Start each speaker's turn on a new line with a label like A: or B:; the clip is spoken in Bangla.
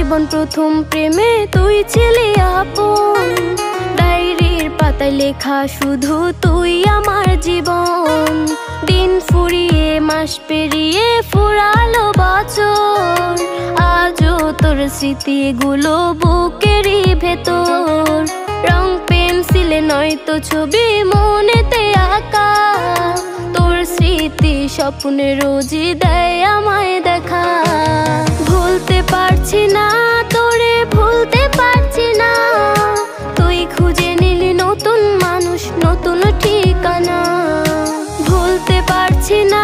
A: জীবন প্রথম প্রেমে তুই ছিলি আপন। ডায়েরির পাতায় লেখা শুধু তুই আমার জীবন। দিন ফুরিয়ে মাস পেরিয়ে ফুরালো বছর, আজও তোর স্মৃতিগুলো বুকেরই ভেতর। রং পেন্সিলে নয়তো ছবি মনেতে আঁকা, তোর স্মৃতি স্বপ্নে রোজই দেয় আমায় দেখা। ভুলতে পারছি না তোরে, ভুলতে পারছি না, তুই খুঁজে নিলি নতুন মানুষ, নতুন ঠিকানা। ভুলতে পারছি না